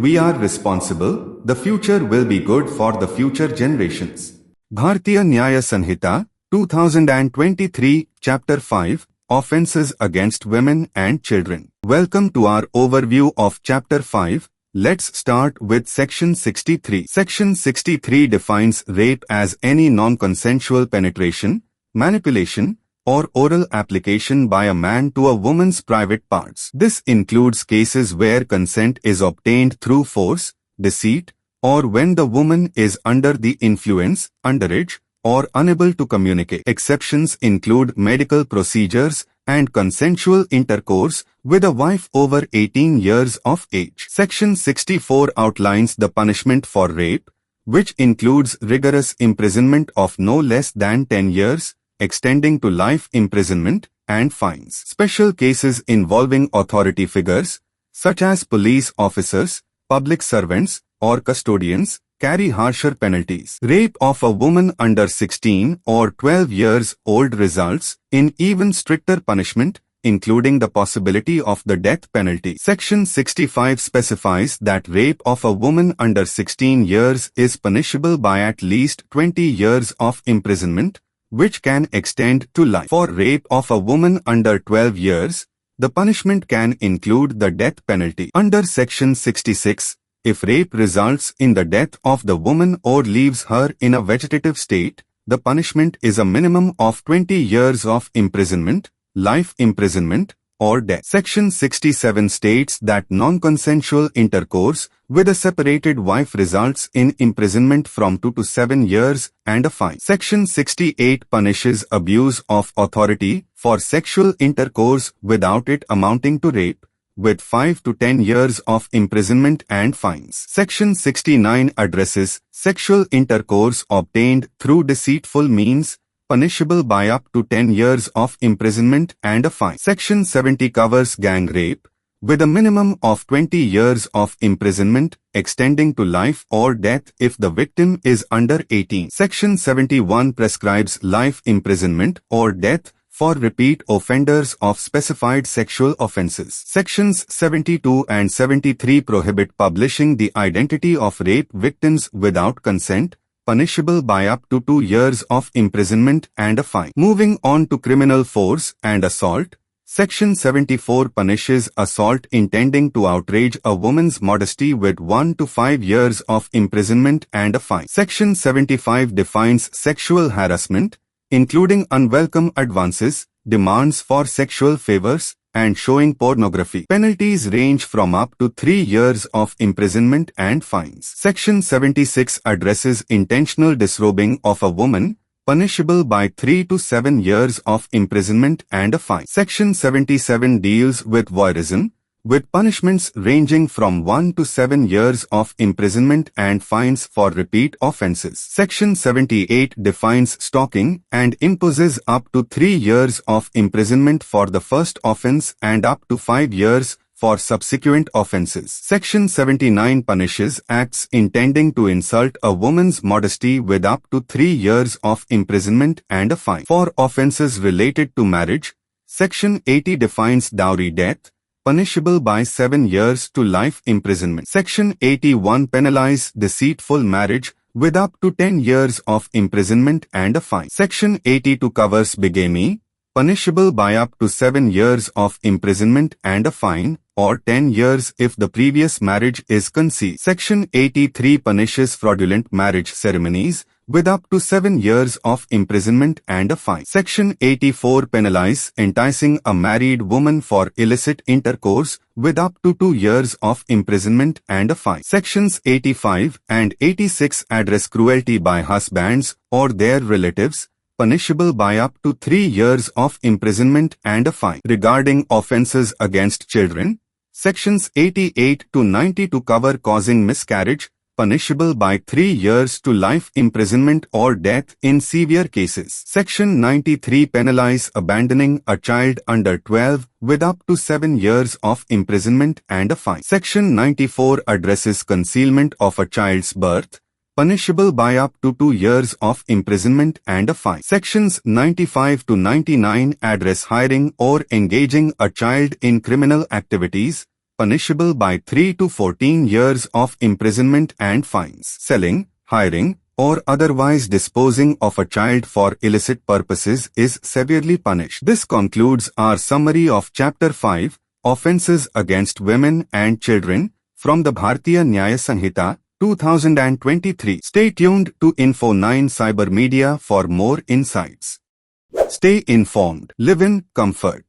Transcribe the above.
We are responsible, the future will be good for the future generations. Bharatiya Nyaya Sanhita, 2023, Chapter 5, Offences Against Women and Children. Welcome to our overview of Chapter 5. Let's start with Section 63. Section 63 defines rape as any non-consensual penetration, manipulation, or oral application by a man to a woman's private parts. This includes cases where consent is obtained through force, deceit, or when the woman is under the influence, underage, or unable to communicate. Exceptions include medical procedures and consensual intercourse with a wife over 18 years of age. Section 64 outlines the punishment for rape, which includes rigorous imprisonment of no less than 10 years, extending to life imprisonment, and fines. Special cases involving authority figures, such as police officers, public servants, or custodians, carry harsher penalties. Rape of a woman under 16 or 12 years old results in even stricter punishment, including the possibility of the death penalty. Section 65 specifies that rape of a woman under 16 years is punishable by at least 20 years of imprisonment, which can extend to life. For rape of a woman under 12 years, the punishment can include the death penalty. Under Section 66, if rape results in the death of the woman or leaves her in a vegetative state, the punishment is a minimum of 20 years of imprisonment, life imprisonment, or death. Section 67 states that non-consensual intercourse with a separated wife results in imprisonment from 2 to 7 years and a fine. Section 68 punishes abuse of authority for sexual intercourse without it amounting to rape, with 5 to 10 years of imprisonment and fines. Section 69 addresses sexual intercourse obtained through deceitful means, punishable by up to 10 years of imprisonment and a fine. Section 70 covers gang rape, with a minimum of 20 years of imprisonment, extending to life or death if the victim is under 18. Section 71 prescribes life imprisonment or death for repeat offenders of specified sexual offenses. Sections 72 and 73 prohibit publishing the identity of rape victims without consent, punishable by up to 2 years of imprisonment and a fine. Moving on to criminal force and assault, Section 74 punishes assault intending to outrage a woman's modesty with 1 to 5 years of imprisonment and a fine. Section 75 defines sexual harassment, including unwelcome advances, demands for sexual favors, and showing pornography. Penalties range from up to 3 years of imprisonment and fines. Section 76 addresses intentional disrobing of a woman, punishable by 3 to 7 years of imprisonment and a fine. Section 77 deals with voyeurism, with punishments ranging from 1 to 7 years of imprisonment and fines for repeat offenses. Section 78 defines stalking and imposes up to 3 years of imprisonment for the first offense and up to 5 years for subsequent offenses. Section 79 punishes acts intending to insult a woman's modesty with up to 3 years of imprisonment and a fine. For offenses related to marriage, Section 80 defines dowry death, punishable by 7 years to life imprisonment. Section 81 penalizes deceitful marriage with up to 10 years of imprisonment and a fine. Section 82 covers bigamy, punishable by up to 7 years of imprisonment and a fine, or 10 years if the previous marriage is concealed. Section 83 punishes fraudulent marriage ceremonies with up to 7 years of imprisonment and a fine. Section 84 penalizes enticing a married woman for illicit intercourse with up to 2 years of imprisonment and a fine. Sections 85 and 86 address cruelty by husbands or their relatives, punishable by up to 3 years of imprisonment and a fine. Regarding offenses against children, Sections 88 to 92 cover causing miscarriage, punishable by 3 years to life imprisonment or death in severe cases. Section 93 penalizes abandoning a child under 12 with up to 7 years of imprisonment and a fine. Section 94 addresses concealment of a child's birth, punishable by up to 2 years of imprisonment and a fine. Sections 95 to 99 address hiring or engaging a child in criminal activities, punishable by 3 to 14 years of imprisonment and fines. Selling, hiring, or otherwise disposing of a child for illicit purposes is severely punished. This concludes our summary of Chapter 5, Offences Against Women and Children, from the Bharatiya Nyaya Sanhita, 2023. Stay tuned to Info9 Cyber Media for more insights. Stay informed. Live in comfort.